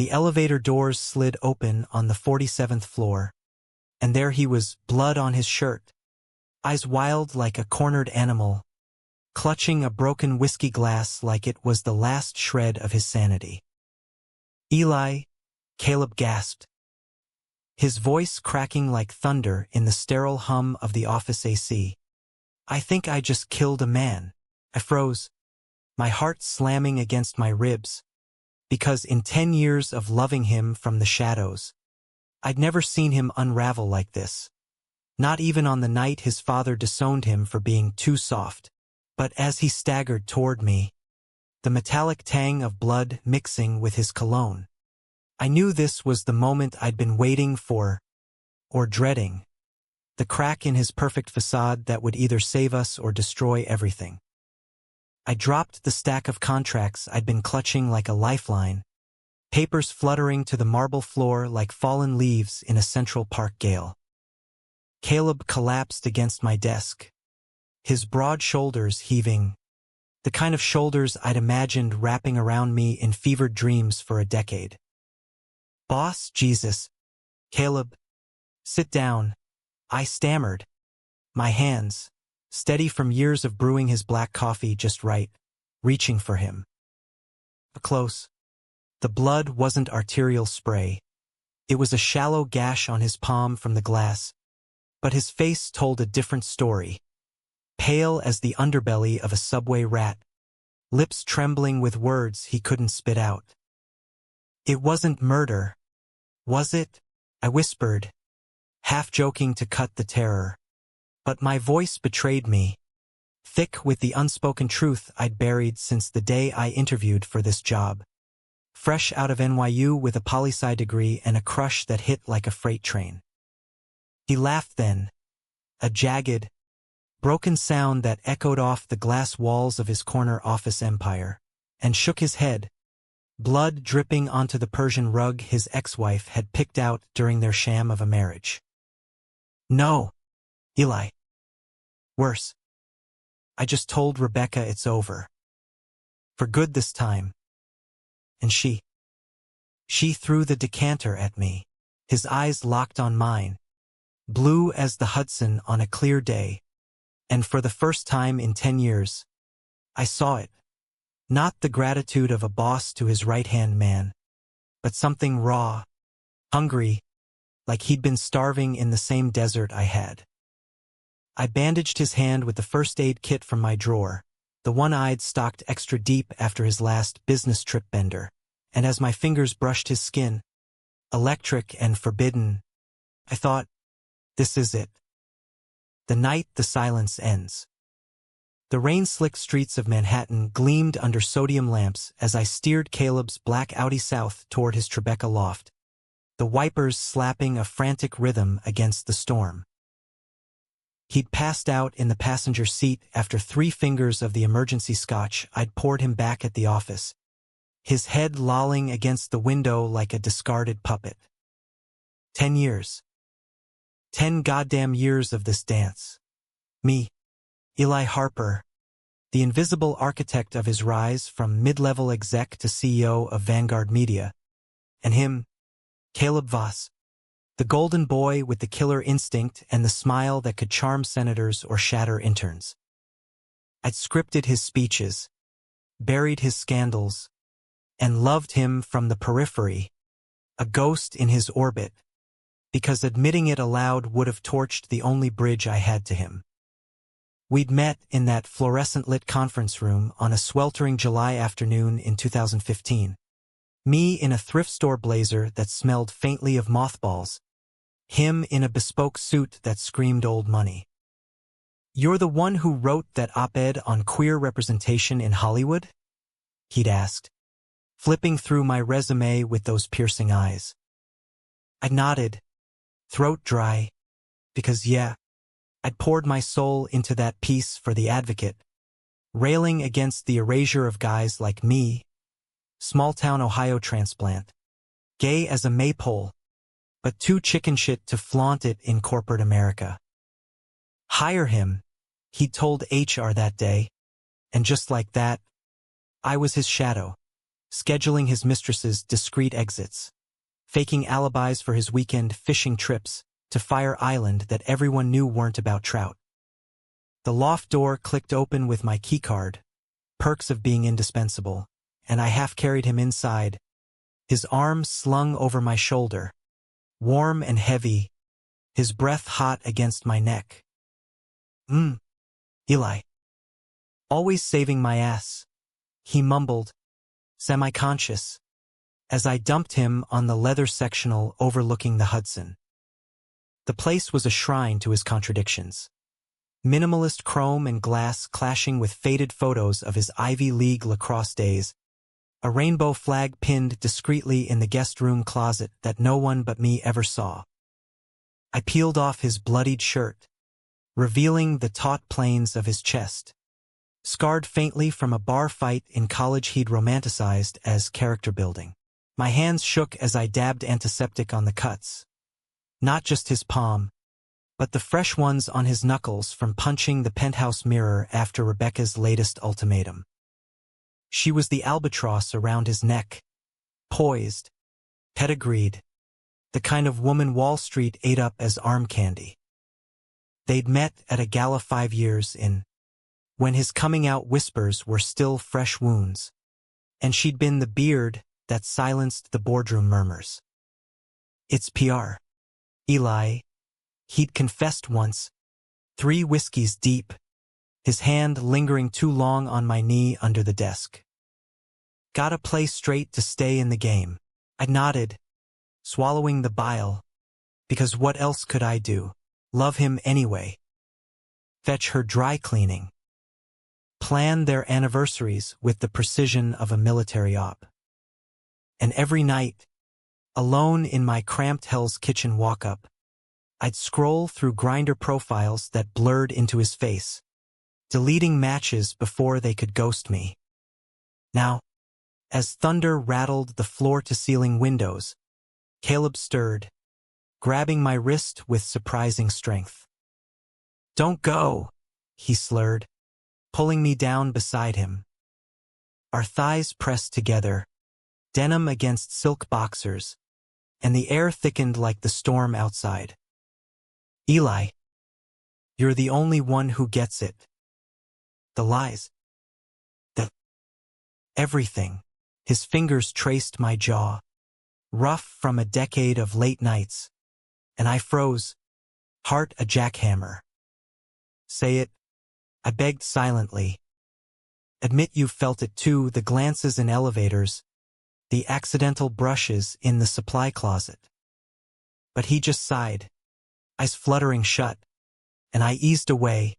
The elevator doors slid open on the 47th floor, and there he was, blood on his shirt, eyes wild like a cornered animal, clutching a broken whiskey glass like it was the last shred of his sanity. "Eli," Caleb gasped, his voice cracking like thunder in the sterile hum of the office AC. "I think I just killed a man." I froze, my heart slamming against my ribs, because in 10 years of loving him from the shadows, I'd never seen him unravel like this. Not even on the night his father disowned him for being too soft. But as he staggered toward me, the metallic tang of blood mixing with his cologne, I knew this was the moment I'd been waiting for, or dreading. The crack in his perfect facade that would either save us or destroy everything. I dropped the stack of contracts I'd been clutching like a lifeline, papers fluttering to the marble floor like fallen leaves in a Central Park gale. Caleb collapsed against my desk, his broad shoulders heaving, the kind of shoulders I'd imagined wrapping around me in fevered dreams for a decade. "Boss, Jesus." "Caleb, sit down," I stammered, my hands, steady from years of brewing his black coffee just right, reaching for him. Close. The blood wasn't arterial spray. It was a shallow gash on his palm from the glass, but his face told a different story. Pale as the underbelly of a subway rat, lips trembling with words he couldn't spit out. "It wasn't murder, was it?" I whispered, half joking to cut the terror. But my voice betrayed me, thick with the unspoken truth I'd buried since the day I interviewed for this job. Fresh out of NYU with a poli-sci degree and a crush that hit like a freight train. He laughed then, a jagged, broken sound that echoed off the glass walls of his corner office empire, and shook his head, blood dripping onto the Persian rug his ex-wife had picked out during their sham of a marriage. "No, Eli. Worse. I just told Rebecca it's over. For good this time." And she threw the decanter at me, his eyes locked on mine, blue as the Hudson on a clear day. And for the first time in 10 years, I saw it. Not the gratitude of a boss to his right-hand man, but something raw, hungry, like he'd been starving in the same desert I had. I bandaged his hand with the first aid kit from my drawer, the one I'd stocked extra deep after his last business trip bender, and as my fingers brushed his skin, electric and forbidden, I thought, this is it. The night the silence ends. The rain-slicked streets of Manhattan gleamed under sodium lamps as I steered Caleb's black Audi south toward his Tribeca loft, the wipers slapping a frantic rhythm against the storm. He'd passed out in the passenger seat after 3 fingers of the emergency scotch I'd poured him back at the office, his head lolling against the window like a discarded puppet. 10 years. 10 goddamn years of this dance. Me, Eli Harper, the invisible architect of his rise from mid-level exec to CEO of Vanguard Media, and him, Caleb Voss, the golden boy with the killer instinct and the smile that could charm senators or shatter interns. I'd scripted his speeches, buried his scandals, and loved him from the periphery, a ghost in his orbit, because admitting it aloud would have torched the only bridge I had to him. We'd met in that fluorescent-lit conference room on a sweltering July afternoon in 2015. Me in a thrift store blazer that smelled faintly of mothballs, him in a bespoke suit that screamed old money. "You're the one who wrote that op-ed on queer representation in Hollywood?" he'd asked, flipping through my resume with those piercing eyes. I nodded, throat dry, because I'd poured my soul into that piece for The Advocate, railing against the erasure of guys like me, small-town Ohio transplant, gay as a maypole, but too chicken shit to flaunt it in corporate America. Hire him, he'd told HR that day, and just like that, I was his shadow, scheduling his mistress's discreet exits, faking alibis for his weekend fishing trips to Fire Island that everyone knew weren't about trout. The loft door clicked open with my keycard, perks of being indispensable, and I half-carried him inside, his arm slung over my shoulder, warm and heavy, his breath hot against my neck. Eli. Always saving my ass, he mumbled, semi-conscious, as I dumped him on the leather sectional overlooking the Hudson. The place was a shrine to his contradictions. Minimalist chrome and glass clashing with faded photos of his Ivy League lacrosse days, a rainbow flag pinned discreetly in the guest room closet that no one but me ever saw. I peeled off his bloodied shirt, revealing the taut planes of his chest, scarred faintly from a bar fight in college he'd romanticized as character building. My hands shook as I dabbed antiseptic on the cuts. Not just his palm, but the fresh ones on his knuckles from punching the penthouse mirror after Rebecca's latest ultimatum. She was the albatross around his neck, poised, pedigreed, the kind of woman Wall Street ate up as arm candy. They'd met at a gala 5 years in, when his coming-out whispers were still fresh wounds, and she'd been the beard that silenced the boardroom murmurs. It's PR. Eli, he'd confessed once, 3 whiskeys deep, his hand lingering too long on my knee under the desk. Gotta play straight to stay in the game. I nodded, swallowing the bile, because what else could I do? Love him anyway. Fetch her dry cleaning. Plan their anniversaries with the precision of a military op. And every night, alone in my cramped Hell's Kitchen walk-up, I'd scroll through Grindr profiles that blurred into his face, deleting matches before they could ghost me. Now, as thunder rattled the floor-to-ceiling windows, Caleb stirred, grabbing my wrist with surprising strength. "Don't go," he slurred, pulling me down beside him. Our thighs pressed together, denim against silk boxers, and the air thickened like the storm outside. "Eli, you're the only one who gets it. The lies. Everything." His fingers traced my jaw, rough from a decade of late nights, and I froze, heart a jackhammer. "Say it," I begged silently. "Admit you felt it too, the glances in elevators, the accidental brushes in the supply closet." But he just sighed, eyes fluttering shut, and I eased away,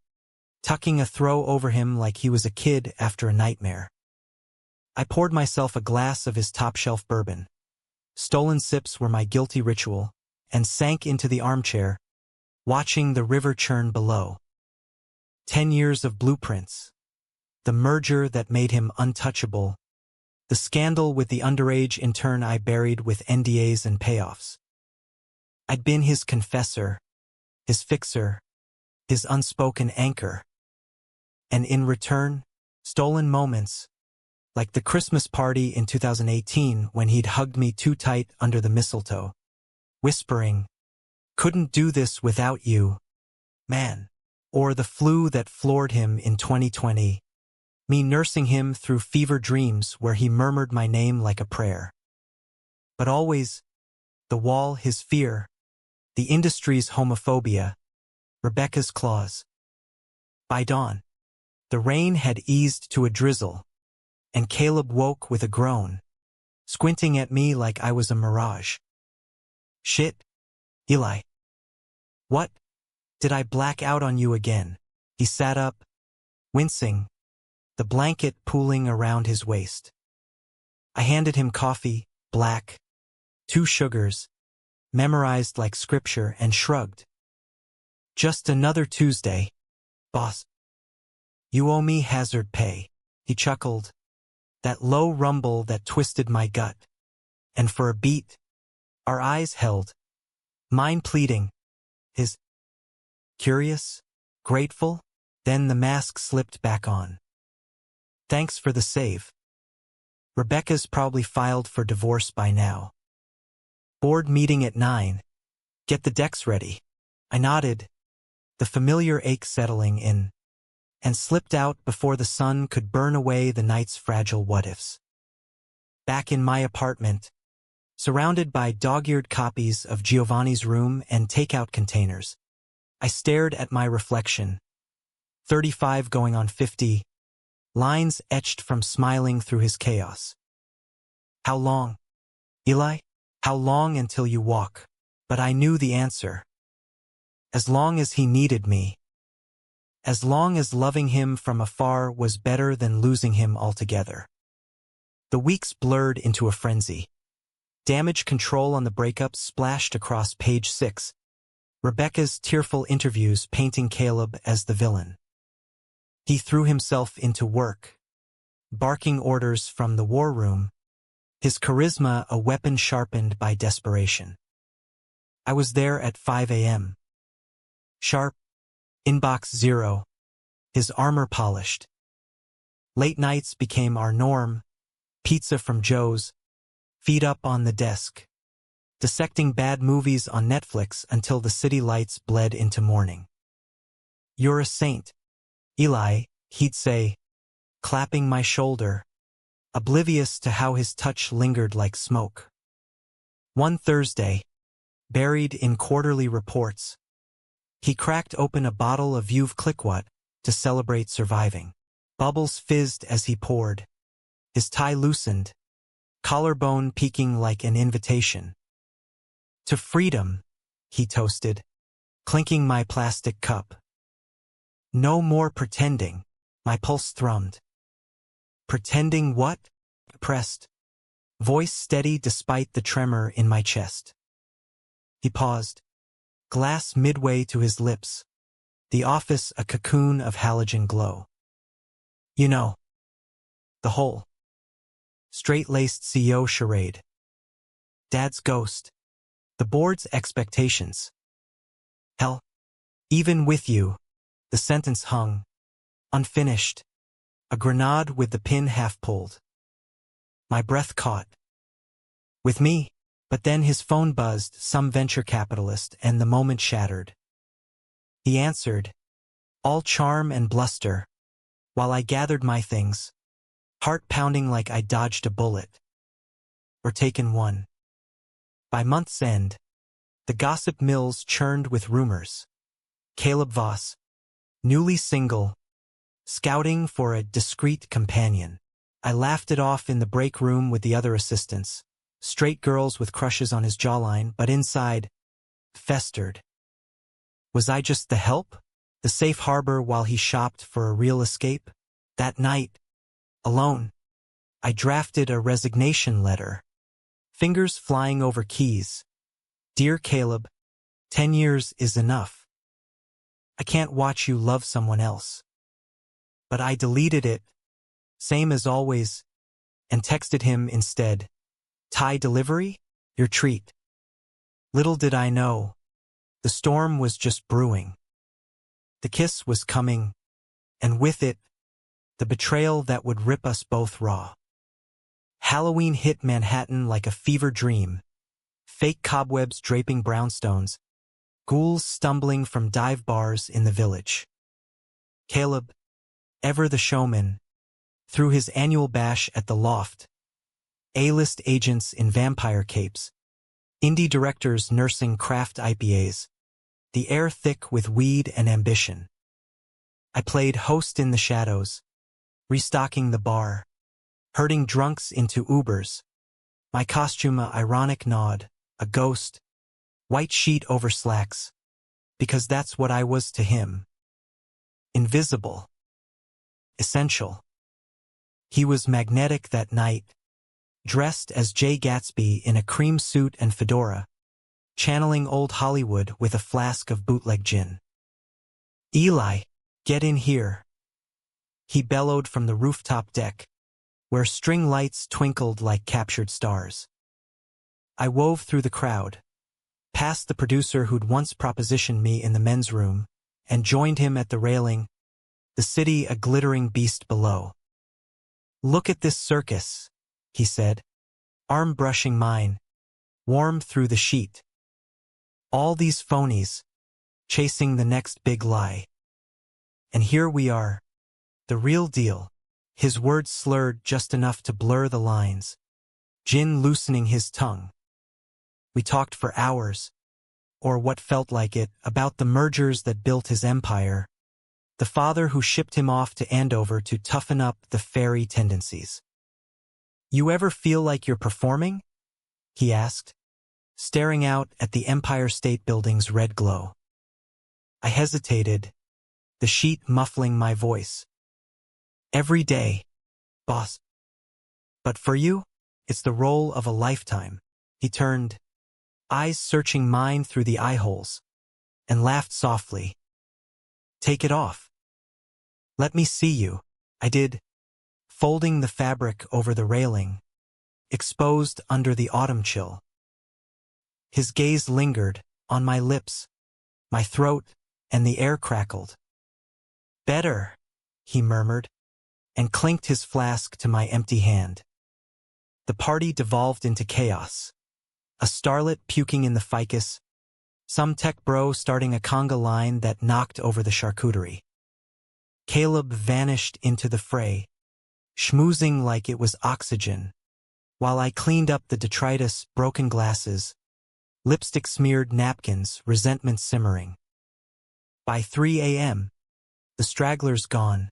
tucking a throw over him like he was a kid after a nightmare. I poured myself a glass of his top-shelf bourbon. Stolen sips were my guilty ritual, and sank into the armchair, watching the river churn below. 10 years of blueprints. The merger that made him untouchable. The scandal with the underage intern I buried with NDAs and payoffs. I'd been his confessor, his fixer, his unspoken anchor. And in return, stolen moments, like the Christmas party in 2018 when he'd hugged me too tight under the mistletoe, whispering, "Couldn't do this without you, man." Or the flu that floored him in 2020, me nursing him through fever dreams where he murmured my name like a prayer. But always, the wall his fear, the industry's homophobia, Rebecca's claws. By dawn, the rain had eased to a drizzle, and Caleb woke with a groan, squinting at me like I was a mirage. "Shit, Eli. What? Did I black out on you again?" He sat up, wincing, the blanket pooling around his waist. I handed him coffee, black, 2 sugars, memorized like scripture, and shrugged. "Just another Tuesday, boss. You owe me hazard pay." He chuckled, that low rumble that twisted my gut. And for a beat, our eyes held, mine pleading, his curious, grateful, then the mask slipped back on. "Thanks for the save." Rebecca's probably filed for divorce by now. Board meeting at 9. Get the decks ready. I nodded, the familiar ache settling in, and slipped out before the sun could burn away the night's fragile what-ifs. Back in my apartment, surrounded by dog-eared copies of Giovanni's Room and takeout containers, I stared at my reflection, 35 going on 50, lines etched from smiling through his chaos. How long, Eli? How long until you walk? But I knew the answer. As long as he needed me. As long as loving him from afar was better than losing him altogether. The weeks blurred into a frenzy. Damage control on the breakup splashed across page 6. Rebecca's tearful interviews painting Caleb as the villain. He threw himself into work, barking orders from the war room, his charisma a weapon sharpened by desperation. I was there at 5 a.m. Sharp, inbox 0, his armor polished. Late nights became our norm, pizza from Joe's, feet up on the desk, dissecting bad movies on Netflix until the city lights bled into morning. You're a saint, Eli, he'd say, clapping my shoulder, oblivious to how his touch lingered like smoke. One Thursday, buried in quarterly reports, he cracked open a bottle of Veuve Clicquot to celebrate surviving. Bubbles fizzed as he poured, his tie loosened, collarbone peeking like an invitation. To freedom, he toasted, clinking my plastic cup. No more pretending, my pulse thrummed. Pretending what? Pressed, voice steady despite the tremor in my chest. He paused, glass midway to his lips, the office a cocoon of halogen glow. You know, the whole straight-laced CEO charade. Dad's ghost, the board's expectations. Hell, even with you, the sentence hung, unfinished, a grenade with the pin half pulled. My breath caught. With me, but then his phone buzzed, some venture capitalist, and the moment shattered. He answered, all charm and bluster, while I gathered my things, heart pounding like I dodged a bullet. Or taken one. By month's end, the gossip mills churned with rumors. Caleb Voss, newly single, scouting for a discreet companion. I laughed it off in the break room with the other assistants, straight girls with crushes on his jawline, but inside, festered. Was I just the help? The safe harbor while he shopped for a real escape? That night, alone, I drafted a resignation letter, fingers flying over keys. Dear Caleb, 10 years is enough. I can't watch you love someone else. But I deleted it, same as always, and texted him instead. Thai delivery? Your treat. Little did I know, the storm was just brewing. The kiss was coming, and with it, the betrayal that would rip us both raw. Halloween hit Manhattan like a fever dream, fake cobwebs draping brownstones, ghouls stumbling from dive bars in the village. Caleb, ever the showman, threw his annual bash at the Loft. A-list agents in vampire capes, indie directors nursing craft IPAs, the air thick with weed and ambition. I played host in the shadows, restocking the bar, herding drunks into Ubers, my costume a ironic nod, a ghost, white sheet over slacks, because that's what I was to him. Invisible. Essential. He was magnetic that night, dressed as Jay Gatsby in a cream suit and fedora, channeling old Hollywood with a flask of bootleg gin. Eli, get in here. He bellowed from the rooftop deck, where string lights twinkled like captured stars. I wove through the crowd, past the producer who'd once propositioned me in the men's room, and joined him at the railing, the city a glittering beast below. Look at this circus, he said, arm brushing mine, warm through the sheet. All these phonies, chasing the next big lie. And here we are, the real deal. His words slurred just enough to blur the lines, Jin loosening his tongue. We talked for hours, or what felt like it, about the mergers that built his empire, the father who shipped him off to Andover to toughen up the fairy tendencies. You ever feel like you're performing? He asked, staring out at the Empire State Building's red glow. I hesitated, the sheet muffling my voice. Every day, boss. But for you, it's the role of a lifetime. He turned, eyes searching mine through the eye holes, and laughed softly. Take it off. Let me see you. I did, folding the fabric over the railing, exposed under the autumn chill. His gaze lingered on my lips, my throat, and the air crackled. Better, he murmured, and clinked his flask to my empty hand. The party devolved into chaos. A starlet puking in the ficus, some tech bro starting a conga line that knocked over the charcuterie. Caleb vanished into the fray, schmoozing like it was oxygen, while I cleaned up the detritus, broken glasses, lipstick-smeared napkins, resentment simmering. By 3 a.m., the stragglers gone,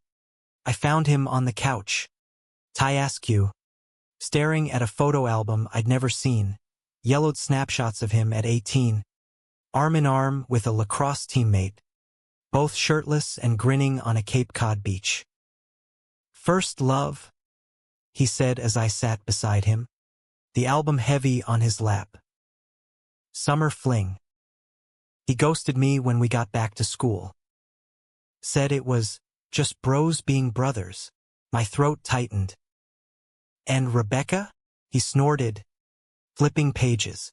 I found him on the couch, tie askew, staring at a photo album I'd never seen, yellowed snapshots of him at 18, arm in arm with a lacrosse teammate, both shirtless and grinning on a Cape Cod beach. First love, he said as I sat beside him, the album heavy on his lap. Summer fling. He ghosted me when we got back to school. Said it was just bros being brothers. My throat tightened. And Rebecca? He snorted, flipping pages.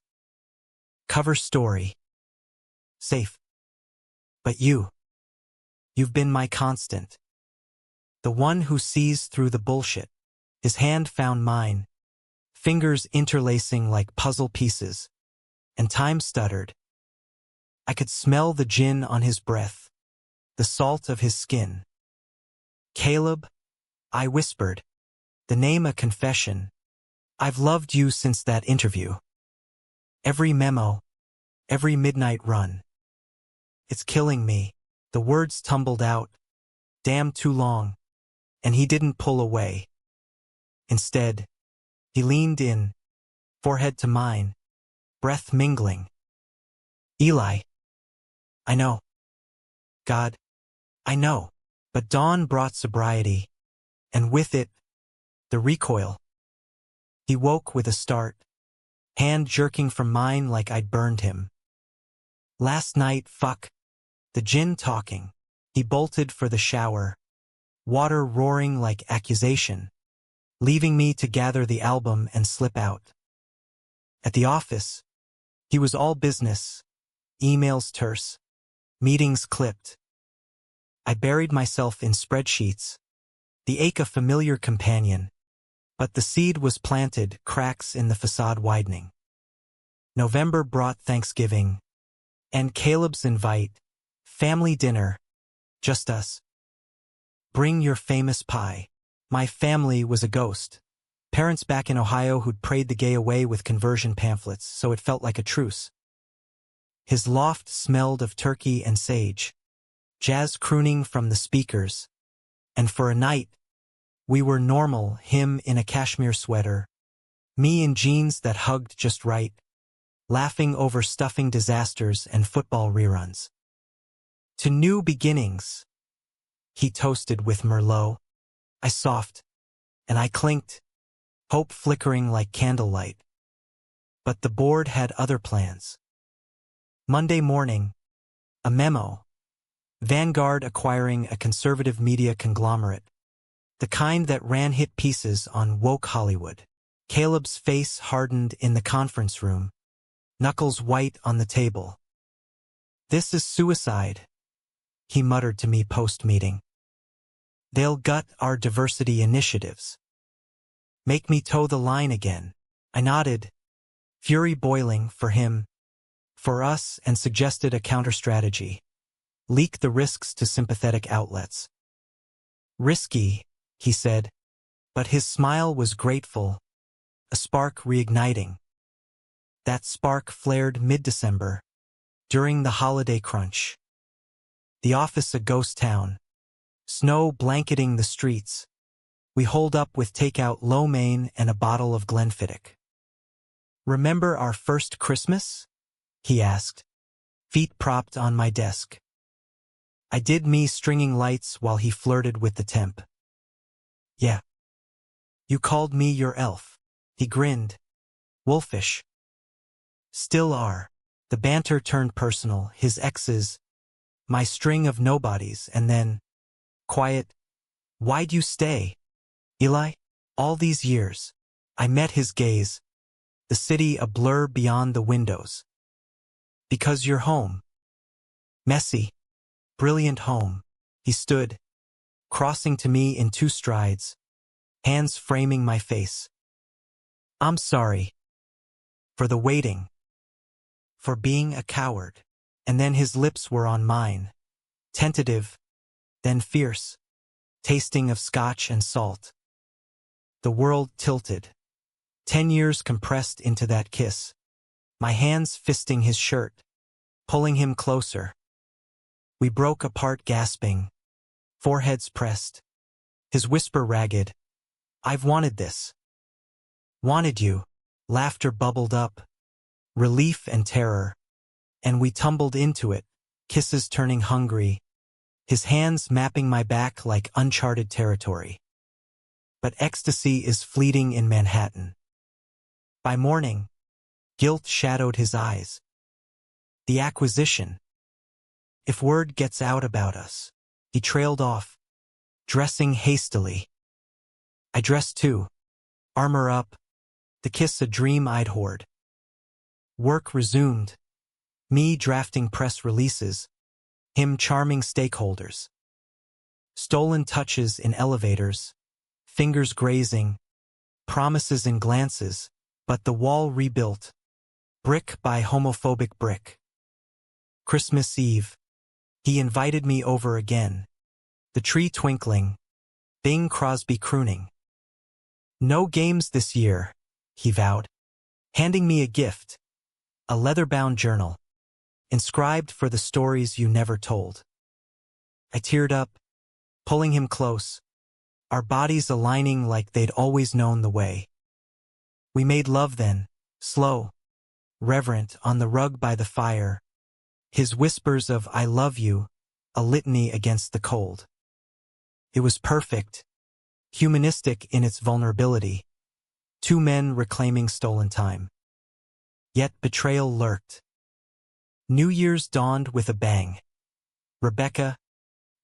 Cover story. Safe. But you've been my constant. The one who sees through the bullshit. His hand found mine, fingers interlacing like puzzle pieces, and time stuttered. I could smell the gin on his breath, the salt of his skin. Caleb, I whispered, the name a confession. I've loved you since that interview. Every memo, every midnight run. It's killing me. The words tumbled out, damn too long, and he didn't pull away. Instead, he leaned in, forehead to mine, breath mingling. Eli. I know. God. I know. But dawn brought sobriety, and with it, the recoil. He woke with a start, hand jerking from mine like I'd burned him. Last night, fuck. The gin talking. He bolted for the shower, water roaring like accusation, leaving me to gather the album and slip out. At the office, he was all business, emails terse, meetings clipped. I buried myself in spreadsheets, the ache a familiar companion, but the seed was planted, cracks in the facade widening. November brought Thanksgiving, and Caleb's invite, family dinner, just us. Bring your famous pie. My family was a ghost. Parents back in Ohio who'd prayed the gay away with conversion pamphlets, so it felt like a truce. His loft smelled of turkey and sage, jazz crooning from the speakers, and for a night, we were normal, him in a cashmere sweater, me in jeans that hugged just right, laughing over stuffing disasters and football reruns. To new beginnings, he toasted with Merlot. I soughed, and I clinked, hope flickering like candlelight. But the board had other plans. Monday morning, a memo. Vanguard acquiring a conservative media conglomerate, the kind that ran hit pieces on woke Hollywood. Caleb's face hardened in the conference room, knuckles white on the table. This is suicide, he muttered to me post-meeting. They'll gut our diversity initiatives. Make me toe the line again. I nodded, fury boiling for him, for us, and suggested a counter-strategy. Leak the risks to sympathetic outlets. Risky, he said, but his smile was grateful, a spark reigniting. That spark flared mid-December, during the holiday crunch. The office a ghost town, snow blanketing the streets. We holed up with takeout lo mein and a bottle of Glenfiddich. Remember our first Christmas? He asked, feet propped on my desk. I did me stringing lights while he flirted with the temp. Yeah. You called me your elf. He grinned. Wolfish. Still are. The banter turned personal, his exes, my string of nobodies, and then, quiet. Why'd you stay, Eli? All these years. I met his gaze, the city a blur beyond the windows. Because you're home. Messy, brilliant home. He stood, crossing to me in 2 strides, hands framing my face. I'm sorry. For the waiting. For being a coward. And then his lips were on mine. Tentative, then fierce, tasting of scotch and salt. The world tilted. 10 years compressed into that kiss. My hands fisting his shirt, pulling him closer. We broke apart gasping, foreheads pressed. His whisper ragged. I've wanted this. Wanted you. Laughter bubbled up. Relief and terror. And we tumbled into it, kisses turning hungry, his hands mapping my back like uncharted territory. But ecstasy is fleeting in Manhattan. By morning, guilt shadowed his eyes. The acquisition. If word gets out about us, he trailed off, dressing hastily. I dressed too, armor up, the kiss a dream I'd hoard. Work resumed. Me drafting press releases, him charming stakeholders. Stolen touches in elevators, fingers grazing, promises in glances, but the wall rebuilt, brick by homophobic brick. Christmas Eve. He invited me over again, the tree twinkling, Bing Crosby crooning. No games this year, he vowed, handing me a gift, a leather-bound journal. Inscribed for the stories you never told. I teared up, pulling him close, our bodies aligning like they'd always known the way. We made love then, slow, reverent, on the rug by the fire, his whispers of I love you, a litany against the cold. It was perfect, humanistic in its vulnerability, 2 men reclaiming stolen time. Yet betrayal lurked. New Year's dawned with a bang. Rebecca,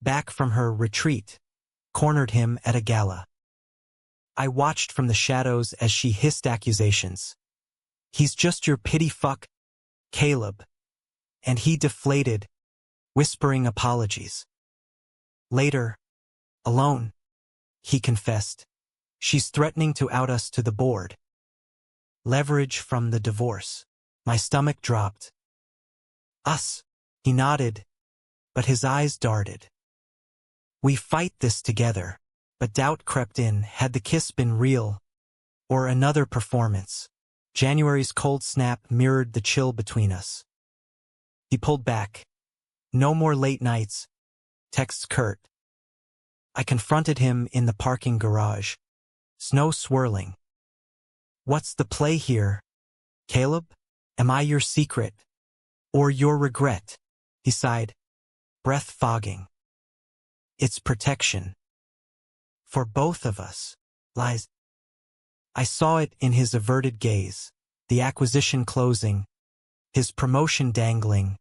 back from her retreat, cornered him at a gala. I watched from the shadows as she hissed accusations. He's just your pity fuck, Caleb. And he deflated, whispering apologies. Later, alone, he confessed, she's threatening to out us to the board. Leverage from the divorce. My stomach dropped. Us, he nodded, but his eyes darted. We fight this together, but doubt crept in. Had the kiss been real, or another performance? January's cold snap mirrored the chill between us. He pulled back. No more late nights. Texts curt. I confronted him in the parking garage. Snow swirling. What's the play here, Caleb? Am I your secret? Or your regret? He sighed, breath fogging. It's protection. For both of us. Lies. I saw it in his averted gaze, the acquisition closing, his promotion dangling,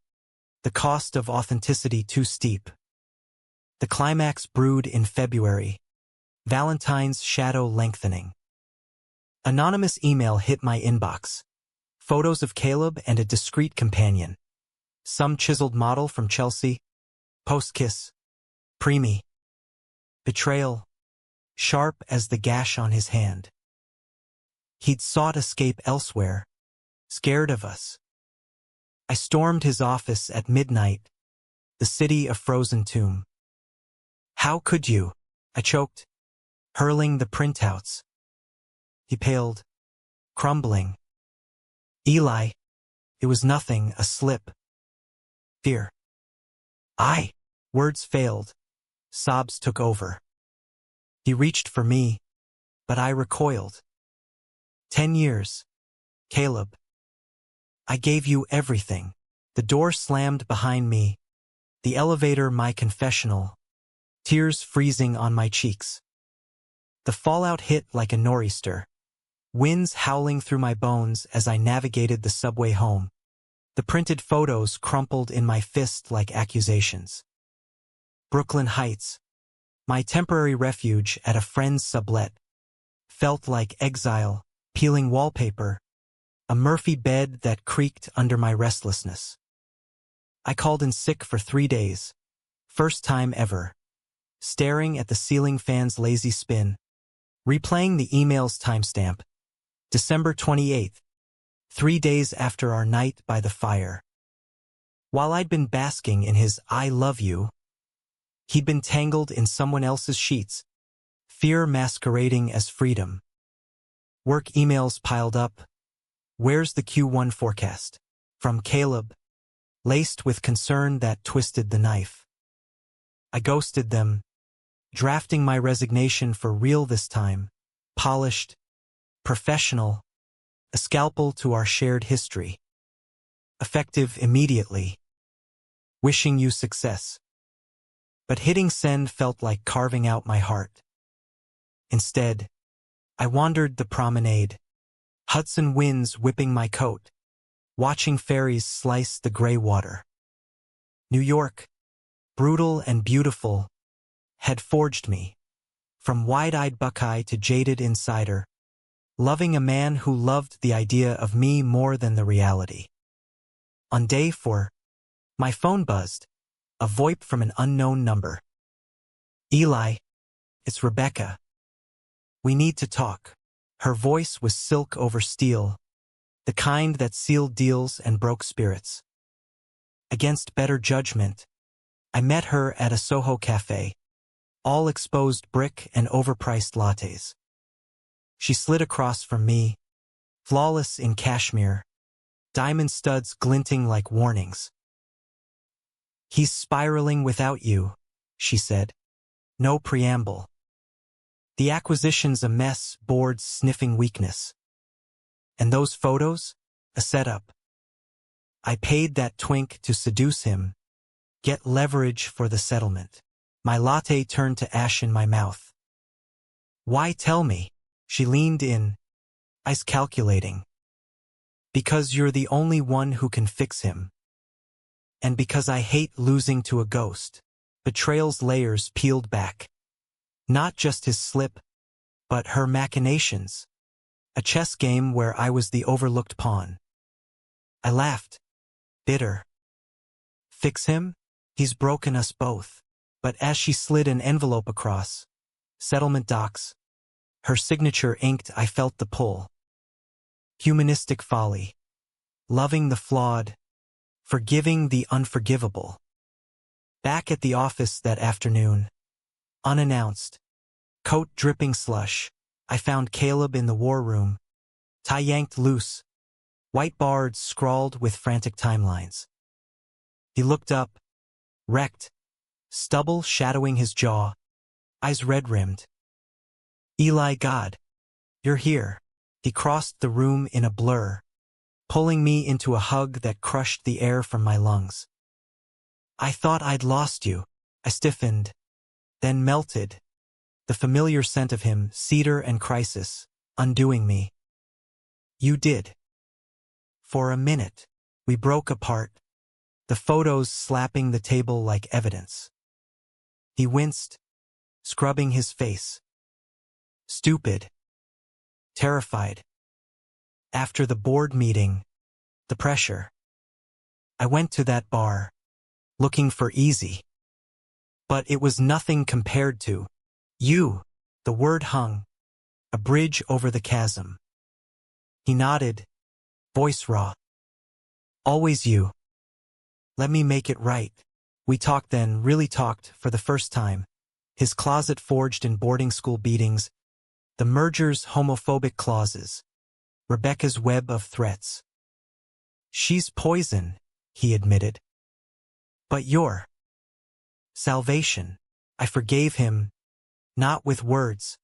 the cost of authenticity too steep. The climax brewed in February, Valentine's shadow lengthening. Anonymous email hit my inbox. Photos of Caleb and a discreet companion. Some chiseled model from Chelsea. Post-kiss. Preemie. Betrayal. Sharp as the gash on his hand. He'd sought escape elsewhere, scared of us. I stormed his office at midnight, the city a frozen tomb. How could you? I choked, hurling the printouts. He paled, crumbling. Eli, it was nothing, a slip. Fear. Words failed. Sobs took over. He reached for me, but I recoiled. 10 years. Caleb. I gave you everything. The door slammed behind me. The elevator my confessional. Tears freezing on my cheeks. The fallout hit like a nor'easter. Winds howling through my bones as I navigated the subway home. The printed photos crumpled in my fist like accusations. Brooklyn Heights, my temporary refuge at a friend's sublet, felt like exile, peeling wallpaper, a Murphy bed that creaked under my restlessness. I called in sick for 3 days, first time ever, staring at the ceiling fan's lazy spin, replaying the email's timestamp, December 28th, 3 days after our night by the fire. While I'd been basking in his I love you, he'd been tangled in someone else's sheets, fear masquerading as freedom. Work emails piled up. Where's the Q1 forecast? From Caleb, laced with concern that twisted the knife. I ghosted them, drafting my resignation for real this time, polished, professional, a scalpel to our shared history. Effective immediately. Wishing you success. But hitting send felt like carving out my heart. Instead, I wandered the promenade, Hudson winds whipping my coat, watching ferries slice the gray water. New York, brutal and beautiful, had forged me, from wide-eyed Buckeye to jaded insider, loving a man who loved the idea of me more than the reality. On day 4, my phone buzzed, a VoIP from an unknown number. Eli, it's Rebecca. We need to talk. Her voice was silk over steel, the kind that sealed deals and broke spirits. Against better judgment, I met her at a Soho cafe, all exposed brick and overpriced lattes. She slid across from me, flawless in cashmere, diamond studs glinting like warnings. He's spiraling without you, she said. No preamble. The acquisition's a mess, boards sniffing weakness. And those photos? A setup. I paid that twink to seduce him, get leverage for the settlement. My latte turned to ash in my mouth. Why tell me? She leaned in, eyes calculating. Because you're the only one who can fix him. And because I hate losing to a ghost. Betrayal's layers peeled back. Not just his slip, but her machinations. A chess game where I was the overlooked pawn. I laughed, bitter. Fix him? He's broken us both. But as she slid an envelope across, settlement docs, her signature inked, I felt the pull. Humanistic folly. Loving the flawed, forgiving the unforgivable. Back at the office that afternoon, unannounced, coat dripping slush, I found Caleb in the war room, tie yanked loose, white bards scrawled with frantic timelines. He looked up, wrecked, stubble shadowing his jaw, eyes red-rimmed. Eli, God, you're here. He crossed the room in a blur, pulling me into a hug that crushed the air from my lungs. I thought I'd lost you. I stiffened, then melted, the familiar scent of him, cedar and crisis, undoing me. You did. For a minute, we broke apart, the photos slapping the table like evidence. He winced, scrubbing his face. Stupid. Terrified. After the board meeting, the pressure. I went to that bar, looking for easy. But it was nothing compared to you. The word hung, a bridge over the chasm. He nodded, voice raw. Always you. Let me make it right. We talked then, really talked, for the first time. His closet forged in boarding school beatings, the merger's homophobic clauses, Rebecca's web of threats. She's poison, he admitted. But your salvation. I forgave him, not with words,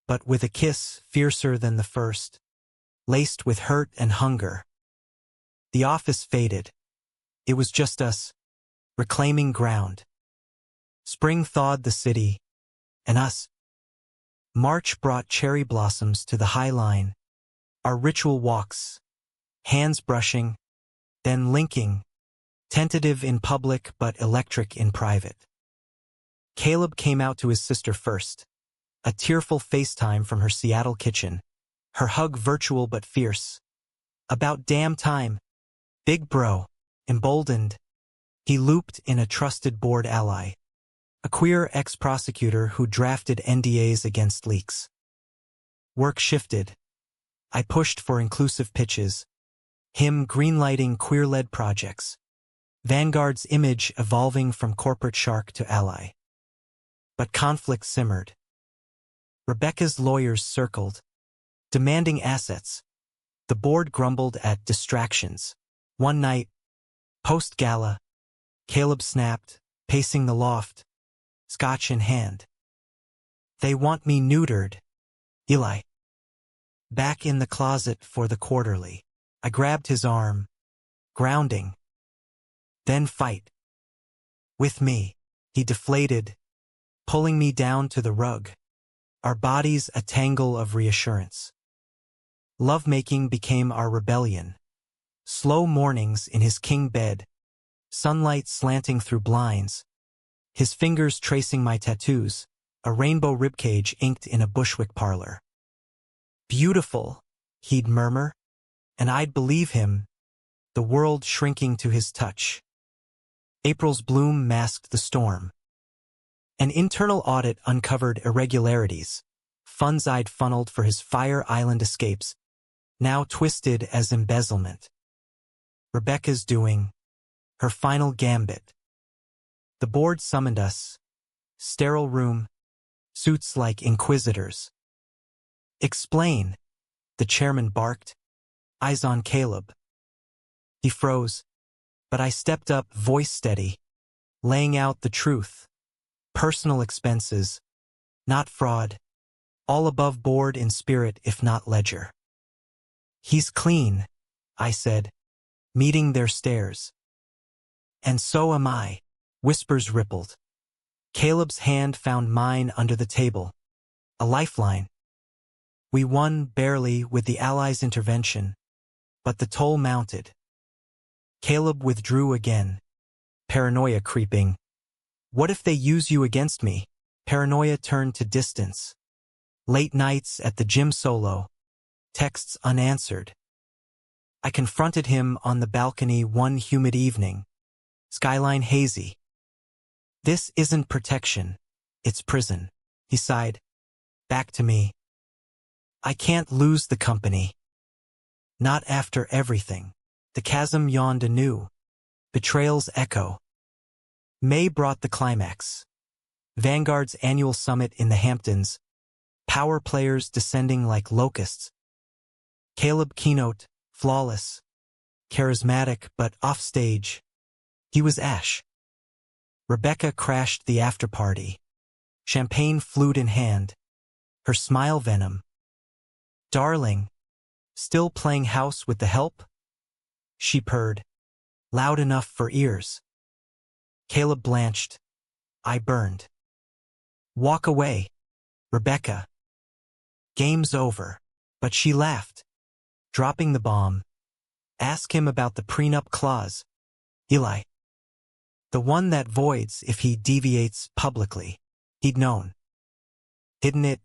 but with a kiss fiercer than the first, laced with hurt and hunger. The office faded. It was just us, reclaiming ground. Spring thawed the city, and us. March brought cherry blossoms to the High Line, our ritual walks, hands brushing, then linking, tentative in public but electric in private. Caleb came out to his sister first, a tearful FaceTime from her Seattle kitchen, her hug virtual but fierce. About damn time. Big bro, emboldened, he looped in a trusted board ally, a queer ex-prosecutor who drafted NDAs against leaks. Work shifted. I pushed for inclusive pitches, him greenlighting queer-led projects, Vanguard's image evolving from corporate shark to ally. But conflict simmered. Rebecca's lawyers circled, demanding assets. The board grumbled at distractions. One night, post-gala, Caleb snapped, pacing the loft, scotch in hand. They want me neutered. Eli. Back in the closet for the quarterly. I grabbed his arm. Grounding. Then fight. With me. He deflated, pulling me down to the rug. Our bodies a tangle of reassurance. Lovemaking became our rebellion. Slow mornings in his king bed, sunlight slanting through blinds, his fingers tracing my tattoos, a rainbow ribcage inked in a Bushwick parlor. Beautiful, he'd murmur, and I'd believe him, the world shrinking to his touch. April's bloom masked the storm. An internal audit uncovered irregularities, funds I'd funneled for his Fire Island escapes, now twisted as embezzlement. Rebecca's doing her final gambit. The board summoned us. Sterile room, suits like inquisitors. Explain, the chairman barked, eyes on Caleb. He froze, but I stepped up, voice steady, laying out the truth. Personal expenses, not fraud, all above board in spirit if not ledger. He's clean, I said, meeting their stares. And so am I, whispers rippled. Caleb's hand found mine under the table, a lifeline. We won barely with the Allies' intervention, but the toll mounted. Caleb withdrew again, paranoia creeping. What if they use you against me? Paranoia turned to distance. Late nights at the gym solo, texts unanswered. I confronted him on the balcony one humid evening, skyline hazy. This isn't protection, it's prison, he sighed. Back to me. I can't lose the company. Not after everything. The chasm yawned anew. Betrayal's echo. May brought the climax. Vanguard's annual summit in the Hamptons. Power players descending like locusts. Caleb keynote, flawless. Charismatic but offstage. He was Ash. Rebecca crashed the after-party. Champagne flute in hand. Her smile venom. Darling. Still playing house with the help? She purred. Loud enough for ears. Caleb blanched. I burned. Walk away, Rebecca. Game's over. But she laughed, dropping the bomb. Ask him about the prenup clause. Eli. The one that voids if he deviates publicly. He'd known. Hidden it,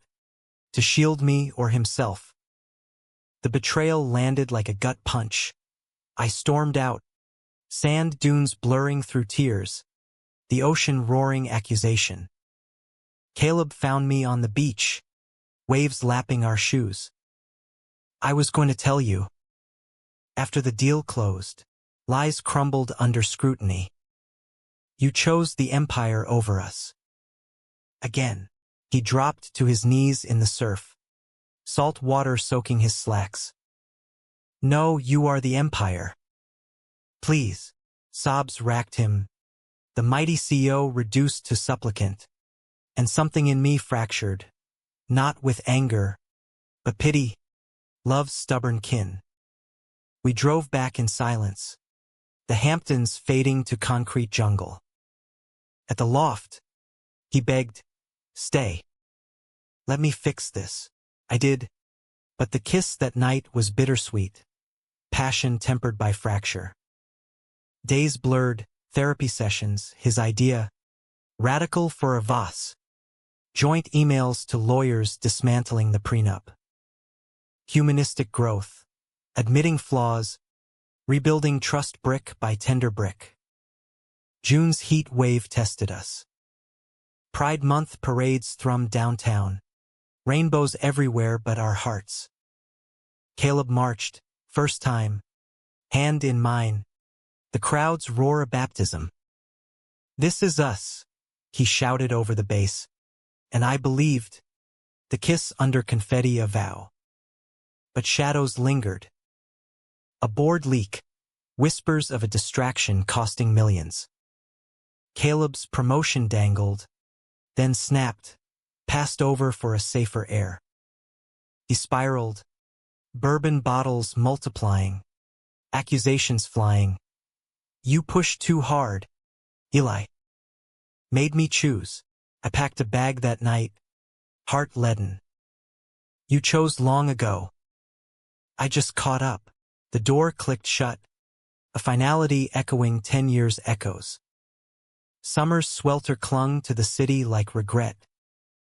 to shield me or himself. The betrayal landed like a gut punch. I stormed out, sand dunes blurring through tears, the ocean roaring accusation. Caleb found me on the beach, waves lapping our shoes. I was going to tell you. After the deal closed, lies crumbled under scrutiny. You chose the empire over us. Again, he dropped to his knees in the surf, salt water soaking his slacks. No, you are the empire. Please. Sobs racked him. The mighty CEO reduced to supplicant. And something in me fractured. Not with anger, but pity. Love's stubborn kin. We drove back in silence, the Hamptons fading to concrete jungle. At the loft, he begged, "Stay. Let me fix this." I did, but the kiss that night was bittersweet, passion tempered by fracture. Days blurred, therapy sessions, his idea, radical for a Voss. Joint emails to lawyers dismantling the prenup. Humanistic growth, admitting flaws, rebuilding trust brick by tender brick. June's heat wave tested us. Pride Month parades thrummed downtown, rainbows everywhere but our hearts. Caleb marched, first time, hand in mine, the crowd's roar a baptism. "This is us," he shouted over the bass, and I believed, the kiss under confetti a vow. But shadows lingered. A board leak, whispers of a distraction costing millions. Caleb's promotion dangled, then snapped, passed over for a safer air. He spiraled, bourbon bottles multiplying, accusations flying. "You pushed too hard, Eli." Made me choose. I packed a bag that night, heart leaden. "You chose long ago." I just caught up. The door clicked shut, a finality echoing 10 years' echoes. Summer's swelter clung to the city like regret.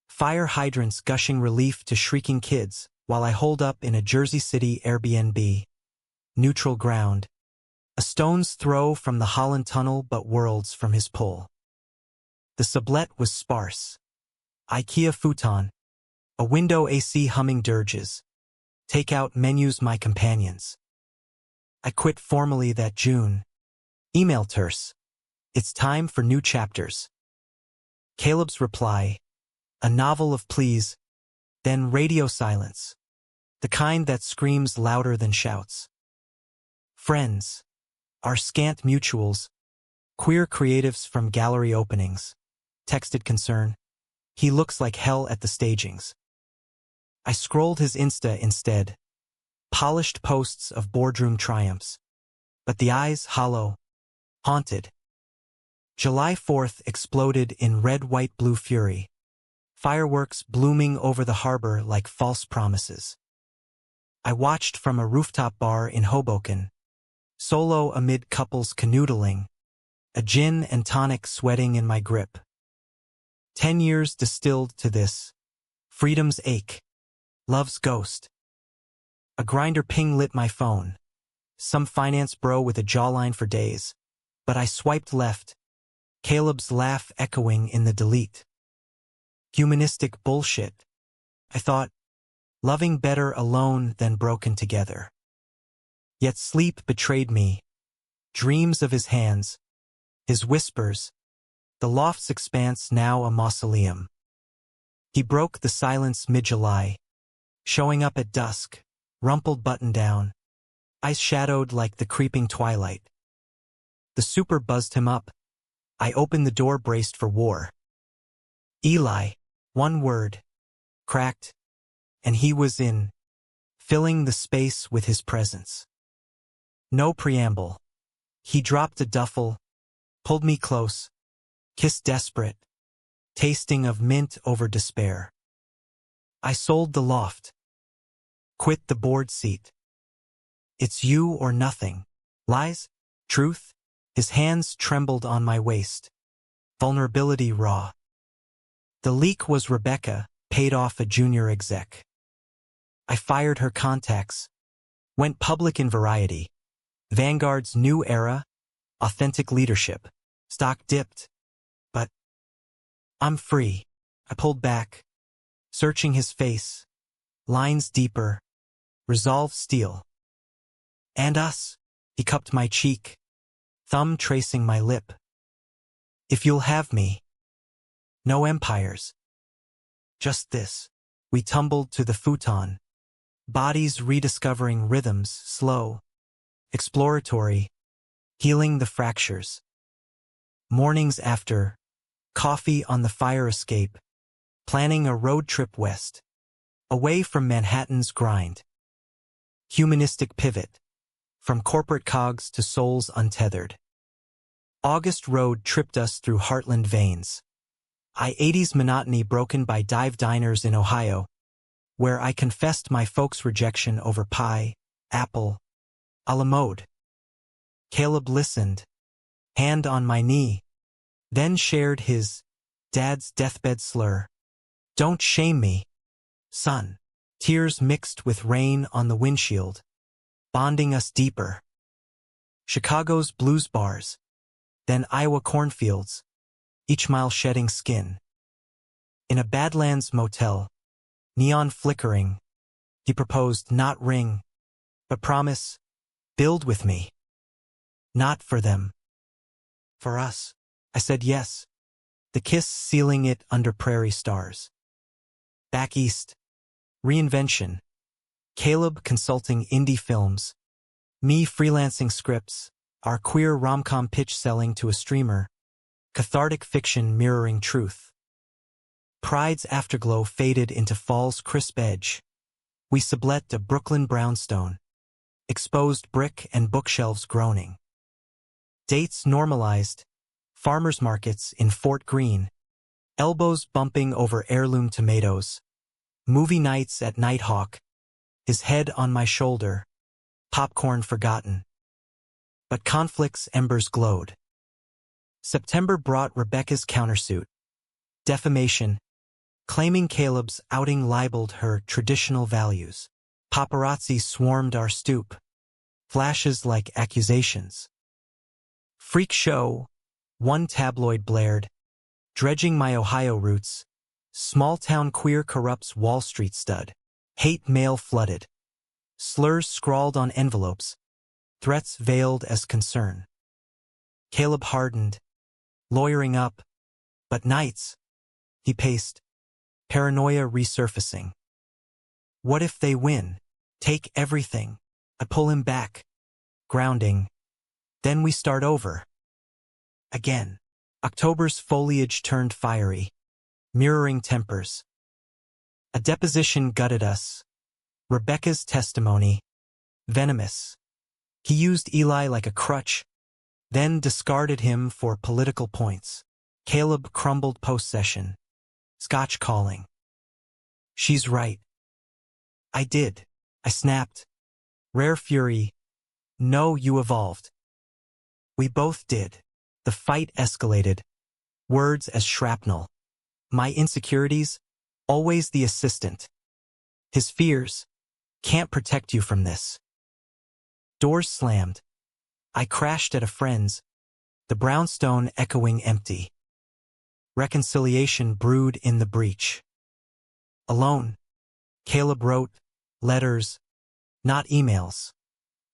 Fire hydrants gushing relief to shrieking kids, while I holed up in a Jersey City Airbnb. Neutral ground. A stone's throw from the Holland Tunnel but worlds from his pull. The sublet was sparse. IKEA futon. A window AC humming dirges. Takeout menus my companions. I quit formally that June. Email terse. "It's time for new chapters." Caleb's reply. A novel of pleas. Then radio silence. The kind that screams louder than shouts. Friends. Our scant mutuals. Queer creatives from gallery openings. Texted concern. "He looks like hell at the stagings." I scrolled his Insta instead. Polished posts of boardroom triumphs. But the eyes hollow. Haunted. July 4th exploded in red, white, blue fury. Fireworks blooming over the harbor like false promises. I watched from a rooftop bar in Hoboken. Solo amid couples canoodling. A gin and tonic sweating in my grip. 10 years distilled to this. Freedom's ache. Love's ghost. A grinder ping lit my phone. Some finance bro with a jawline for days. But I swiped left. Caleb's laugh echoing in the delete. Humanistic bullshit. I thought, loving better alone than broken together. Yet sleep betrayed me. Dreams of his hands. His whispers. The loft's expanse now a mausoleum. He broke the silence mid-July. Showing up at dusk. Rumpled button down. Eyes shadowed like the creeping twilight. The super buzzed him up. I opened the door braced for war. Eli. One word. Cracked. And he was in. Filling the space with his presence. No preamble. He dropped a duffel. Pulled me close. Kissed desperate. Tasting of mint over despair. I sold the loft. Quit the board seat. It's you or nothing. Lies? Truth? His hands trembled on my waist. Vulnerability raw. The leak was Rebecca, paid off a junior exec. I fired her contacts. Went public in Variety. Vanguard's new era. Authentic leadership. Stock dipped. But I'm free. I pulled back. Searching his face. Lines deeper. resolve steel. And us, he cupped my cheek, thumb tracing my lip. If you'll have me. No empires. Just this. We tumbled to the futon, bodies rediscovering rhythms, slow, exploratory, healing the fractures. Mornings after, coffee on the fire escape, planning a road trip west, away from Manhattan's grind. Humanistic pivot, from corporate cogs to souls untethered. August road tripped us through heartland veins. I-80's monotony broken by dive diners in Ohio, where I confessed my folks' rejection over pie, apple, a la mode. Caleb listened, hand on my knee, then shared his dad's deathbed slur. Don't shame me, son. Tears mixed with rain on the windshield, bonding us deeper. Chicago's blues bars, then Iowa cornfields, each mile shedding skin. In a Badlands motel, neon flickering, he proposed not ring, but promise, build with me. Not for them. For us. I said yes, the kiss sealing it under prairie stars. Back east. Reinvention. Caleb consulting indie films. Me freelancing scripts, our queer rom-com pitch selling to a streamer. Cathartic fiction mirroring truth. Pride's afterglow faded into fall's crisp edge. We sublet a Brooklyn brownstone. Exposed brick and bookshelves groaning. Dates normalized. Farmers markets in Fort Greene. Elbows bumping over heirloom tomatoes. Movie nights at Nighthawk. His head on my shoulder. Popcorn forgotten. But conflict's embers glowed. September brought Rebecca's countersuit. Defamation. Claiming Caleb's outing libeled her traditional values. Paparazzi swarmed our stoop. Flashes like accusations. Freak show. One tabloid blared. Dredging my Ohio roots. Small-town queer corrupts Wall Street stud. Hate mail flooded. Slurs scrawled on envelopes. Threats veiled as concern. Caleb hardened. Lawyering up. But nights. He paced. Paranoia resurfacing. What if they win? Take everything. I pull him back. Grounding. Then we start over. Again. October's foliage turned fiery. Mirroring tempers. A deposition gutted us. Rebecca's testimony. Venomous. He used Eli like a crutch, then discarded him for political points. Caleb crumbled post-session. Scotch calling. She's right. I did. I snapped. Rare fury. No, you evolved. We both did. The fight escalated. Words as shrapnel. My insecurities, always the assistant. His fears, can't protect you from this. Doors slammed. I crashed at a friend's, the brownstone echoing empty. Reconciliation brewed in the breach. Alone, Caleb wrote, letters, not emails.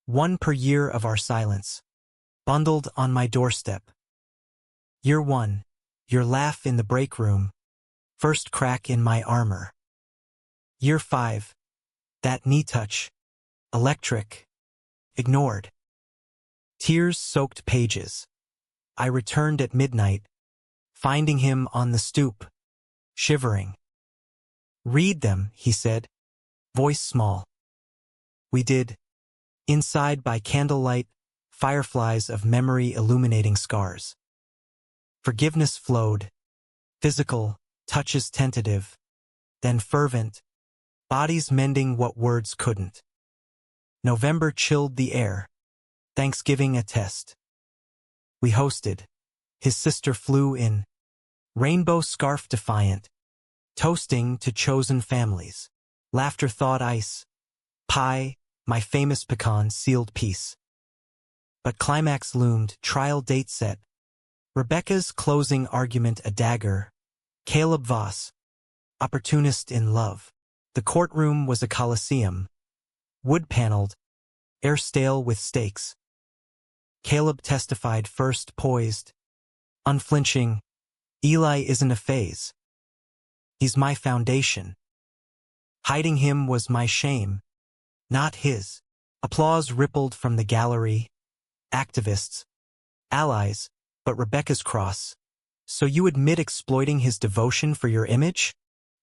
One per year of our silence. Bundled on my doorstep. Year 1, your laugh in the break room. First crack in my armor. Year 5, that knee touch. Electric. Ignored. Tears-soaked pages. I returned at midnight, finding him on the stoop, shivering. Read them, he said, voice small. We did. Inside by candlelight, fireflies of memory illuminating scars. Forgiveness flowed. Physical, touches tentative. Then fervent. Bodies mending what words couldn't. November chilled the air. Thanksgiving a test. We hosted. His sister flew in. Rainbow scarf defiant. Toasting to chosen families. Laughter thawed ice. Pie, my famous pecan sealed peace. But climax loomed, trial date set. Rebecca's closing argument a dagger. Caleb Voss. Opportunist in love. The courtroom was a coliseum. Wood-paneled, air stale with stakes. Caleb testified first, poised, unflinching. Eli isn't a phase. He's my foundation. Hiding him was my shame, not his. Applause rippled from the gallery. Activists, allies, but Rebecca's cross. So you admit exploiting his devotion for your image?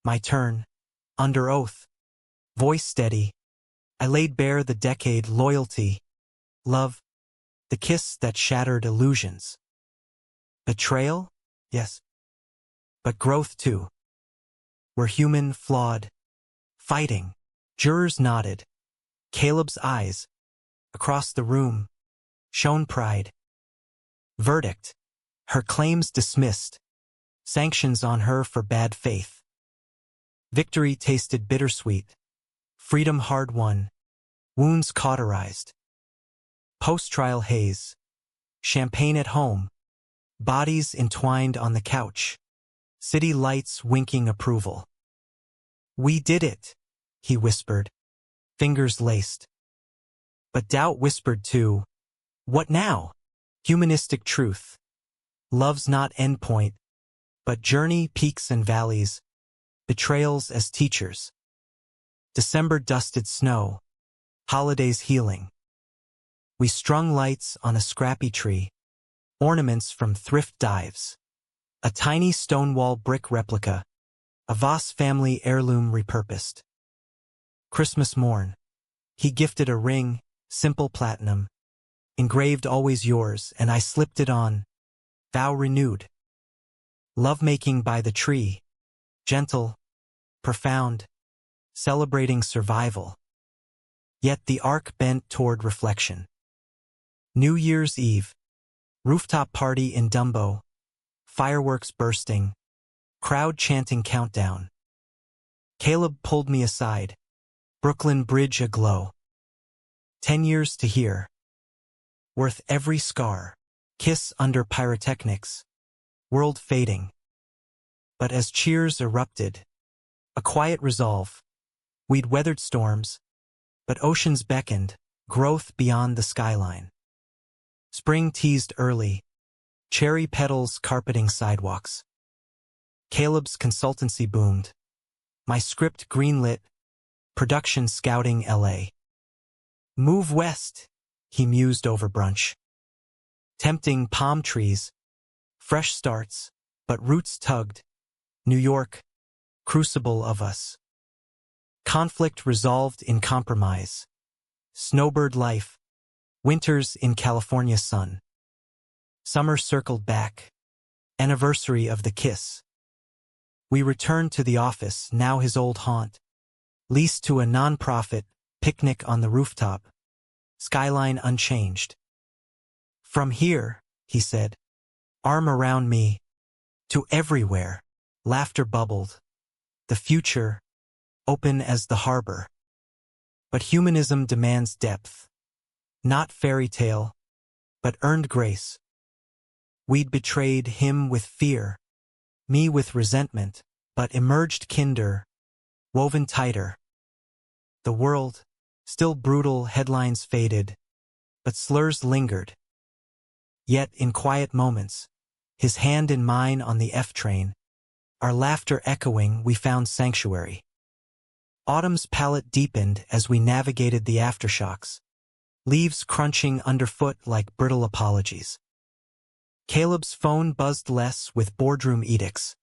My turn. Under oath. Voice steady. I laid bare the decade loyalty, love, the kiss that shattered illusions. Betrayal? Yes. But growth too. We're human, flawed, fighting. Jurors nodded. Caleb's eyes, across the room, shone pride. Verdict. Her claims dismissed. Sanctions on her for bad faith. Victory tasted bittersweet. Freedom hard-won. Wounds cauterized. Post-trial haze. Champagne at home. Bodies entwined on the couch. City lights winking approval. We did it, he whispered, fingers laced. But doubt whispered too. What now? Humanistic truth. Love's not endpoint, but journey, peaks and valleys. Betrayals as teachers. December dusted snow. Holidays healing. We strung lights on a scrappy tree. Ornaments from thrift dives. A tiny stonewall brick replica. A Voss family heirloom repurposed. Christmas morn. He gifted a ring, simple platinum. Engraved always yours, and I slipped it on. Vow renewed. Lovemaking by the tree. Gentle. Profound. Celebrating survival. Yet the arc bent toward reflection. New Year's Eve. Rooftop party in Dumbo. Fireworks bursting. Crowd chanting countdown. Caleb pulled me aside. Brooklyn Bridge aglow. 10 years to hear. Worth every scar. Kiss under pyrotechnics. World fading. But as cheers erupted, a quiet resolve. We'd weathered storms, but oceans beckoned, growth beyond the skyline. Spring teased early, cherry petals carpeting sidewalks. Caleb's consultancy boomed. My script greenlit, production scouting LA. Move west, he mused over brunch. Tempting palm trees, fresh starts, but roots tugged. New York, crucible of us. Conflict resolved in compromise. Snowbird life, winters in California sun. Summer circled back. Anniversary of the kiss. We returned to the office, now his old haunt. Leased to a non-profit, picnic on the rooftop. Skyline unchanged. From here, he said, arm around me, to everywhere. Laughter bubbled. The future, open as the harbor. But humanism demands depth. Not fairy tale, but earned grace. We'd betrayed him with fear, me with resentment, but emerged kinder, woven tighter. The world, still brutal, headlines faded, but slurs lingered. Yet in quiet moments, his hand in mine on the F train, our laughter echoing, we found sanctuary. Autumn's palette deepened as we navigated the aftershocks, leaves crunching underfoot like brittle apologies. Caleb's phone buzzed less with boardroom edicts,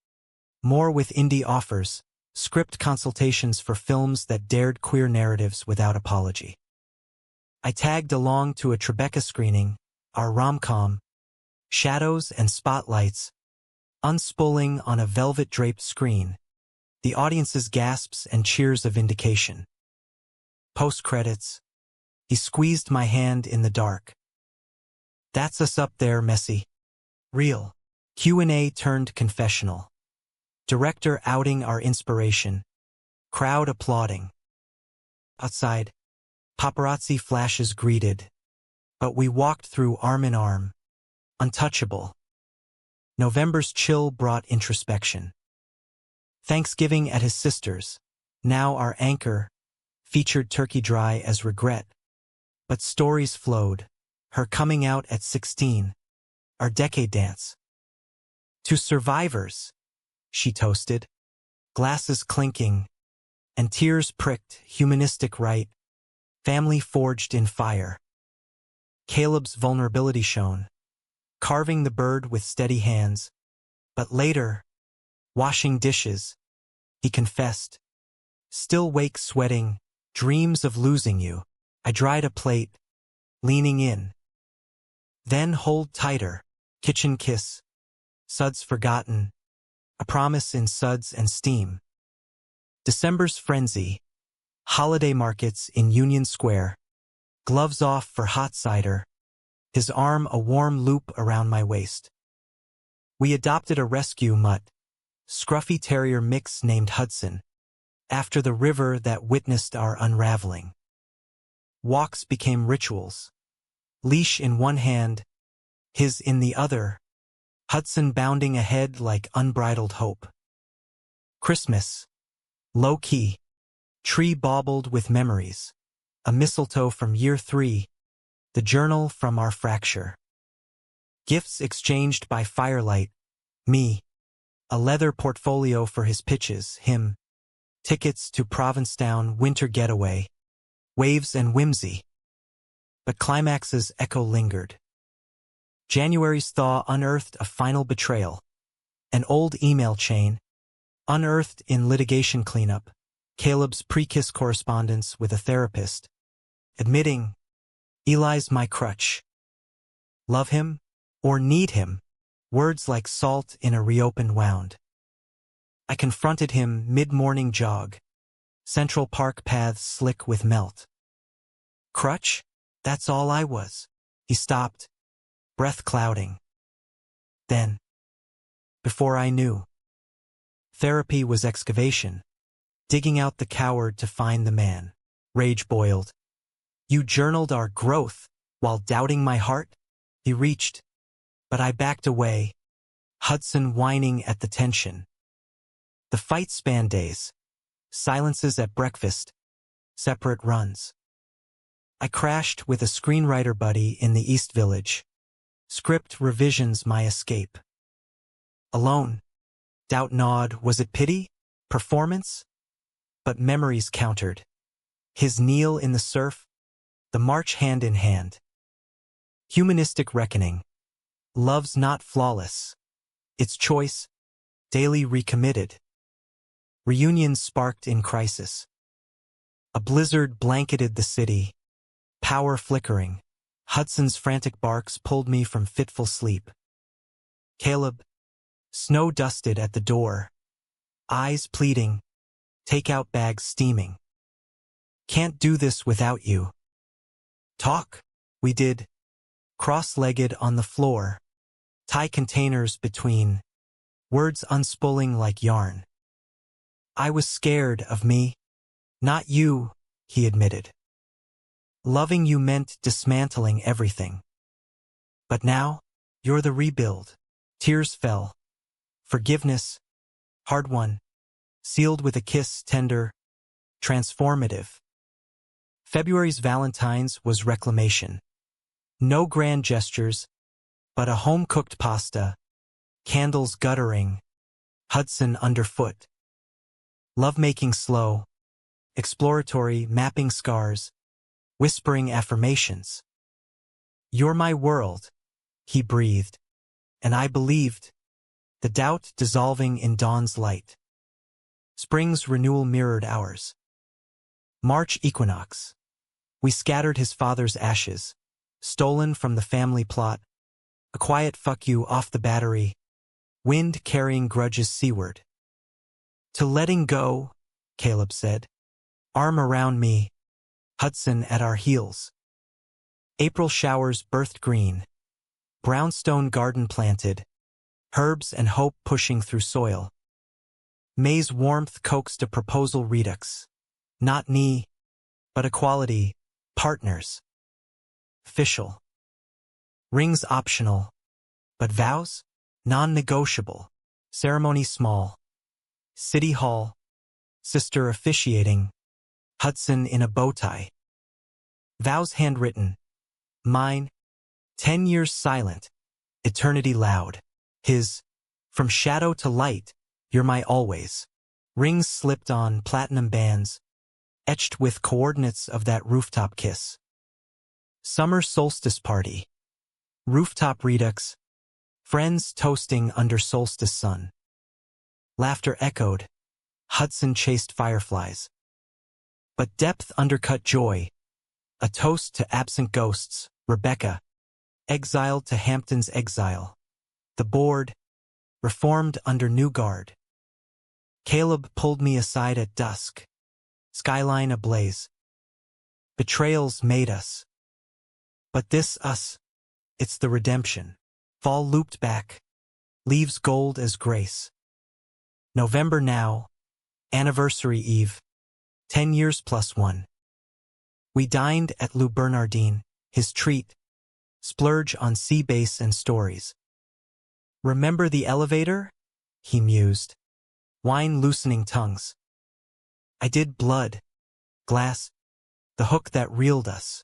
more with indie offers, script consultations for films that dared queer narratives without apology. I tagged along to a Tribeca screening, our rom-com, shadows and spotlights, unspooling on a velvet-draped screen, the audience's gasps and cheers of vindication. Post-credits, he squeezed my hand in the dark. That's us up there, messy. Real. Q&A turned confessional. Director outing our inspiration. Crowd applauding. Outside, paparazzi flashes greeted. But we walked through arm in arm. Untouchable. November's chill brought introspection. Thanksgiving at his sister's, now our anchor, featured turkey dry as regret. But stories flowed, her coming out at 16, our decade dance. To survivors, she toasted, glasses clinking, and tears pricked, humanistic right, family forged in fire. Caleb's vulnerability shone, carving the bird with steady hands, but later, washing dishes, he confessed, still wake sweating, dreams of losing you. I dried a plate, leaning in. Then hold tighter, kitchen kiss, suds forgotten, a promise in suds and steam. December's frenzy, holiday markets in Union Square, gloves off for hot cider, his arm a warm loop around my waist. We adopted a rescue mutt, scruffy terrier mix named Hudson, after the river that witnessed our unraveling. Walks became rituals. Leash in one hand, his in the other, Hudson bounding ahead like unbridled hope. Christmas. Low-key. Tree baubled with memories. A mistletoe from year 3. The journal from our fracture. Gifts exchanged by firelight. Me. A leather portfolio for his pitches. Him. Tickets to Provincetown winter getaway. Waves and whimsy. But climax's echo lingered. January's thaw unearthed a final betrayal. An old email chain, unearthed in litigation cleanup, Caleb's pre-kiss correspondence with a therapist, admitting, Eli's my crutch. Love him or need him, words like salt in a reopened wound. I confronted him mid-morning jog, Central Park paths slick with melt. Crutch? That's all I was. He stopped, breath clouding. Then, before I knew, therapy was excavation, digging out the coward to find the man. Rage boiled. You journaled our growth while doubting my heart? He reached, but I backed away, Hudson whining at the tension. The fight spanned days, silences at breakfast, separate runs. I crashed with a screenwriter buddy in the East Village. Script revisions my escape. Alone. Doubt gnawed, was it pity? Performance? But memories countered. His kneel in the surf, the march hand in hand. Humanistic reckoning. Love's not flawless. Its choice, daily recommitted. Reunions sparked in crisis. A blizzard blanketed the city. Power flickering. Hudson's frantic barks pulled me from fitful sleep. Caleb, snow dusted at the door. Eyes pleading. Takeout bags steaming. Can't do this without you. Talk? We did. Cross-legged on the floor. Tie containers between. Words unspooling like yarn. I was scared of me. Not you, he admitted. Loving you meant dismantling everything. But now, you're the rebuild. Tears fell. Forgiveness, hard won, sealed with a kiss, tender, transformative. February's Valentine's was reclamation. No grand gestures, but a home-cooked pasta, candles guttering, Hudson underfoot. Lovemaking slow, exploratory, mapping scars, whispering affirmations. You're my world, he breathed, and I believed, the doubt dissolving in dawn's light. Spring's renewal mirrored ours. March equinox. We scattered his father's ashes, stolen from the family plot, a quiet fuck you off the battery, wind carrying grudges seaward. To letting go, Caleb said, arm around me, Hudson at our heels. April showers birthed green, brownstone garden planted, herbs and hope pushing through soil. May's warmth coaxed a proposal redux, not knee, but equality, partners. Official. Rings optional, but vows? Non-negotiable. Ceremony small. City Hall. Sister officiating. Hudson in a bow tie. Vows handwritten. Mine. 10 years silent. Eternity loud. His. From shadow to light, you're my always. Rings slipped on platinum bands, etched with coordinates of that rooftop kiss. Summer solstice party. Rooftop redux. Friends toasting under solstice sun. Laughter echoed. Hudson chased fireflies. But depth undercut joy. A toast to absent ghosts. Rebecca. Exiled to Hampton's exile. The board. Reformed under new guard. Caleb pulled me aside at dusk. Skyline ablaze. Betrayals made us. But this us. It's the redemption. Fall looped back. Leaves gold as grace. November now. Anniversary eve. 10 years plus one. We dined at Lou Bernardine, his treat. Splurge on sea bass and stories. Remember the elevator? He mused. Wine loosening tongues. I did blood. Glass. The hook that reeled us.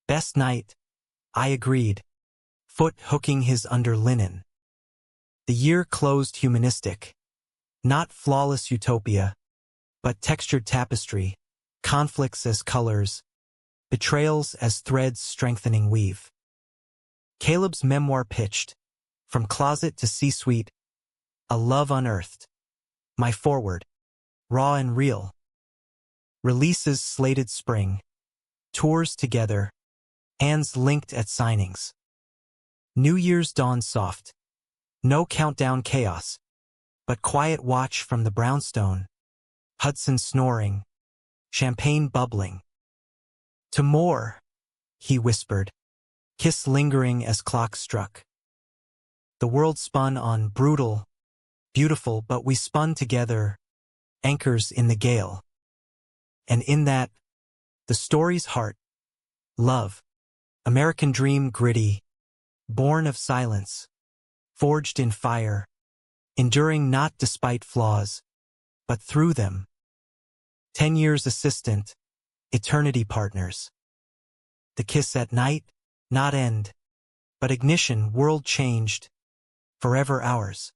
Best night. I agreed. Foot hooking his under linen. The year closed humanistic. Not flawless utopia, but textured tapestry, conflicts as colors, betrayals as threads strengthening weave. Caleb's memoir pitched, from closet to C-suite, a love unearthed. My forward, raw and real. Releases slated spring, tours together, hands linked at signings. New Year's dawn soft, no countdown chaos, but quiet watch from the brownstone, Hudson snoring, champagne bubbling. To more, he whispered, kiss lingering as clock struck. The world spun on brutal, beautiful, but we spun together, anchors in the gale. And in that, the story's heart, love, American dream gritty, born of silence, forged in fire, enduring not despite flaws, but through them. 10 years assistant, eternity partners. The kiss at night, not end, but ignition, world changed, forever ours.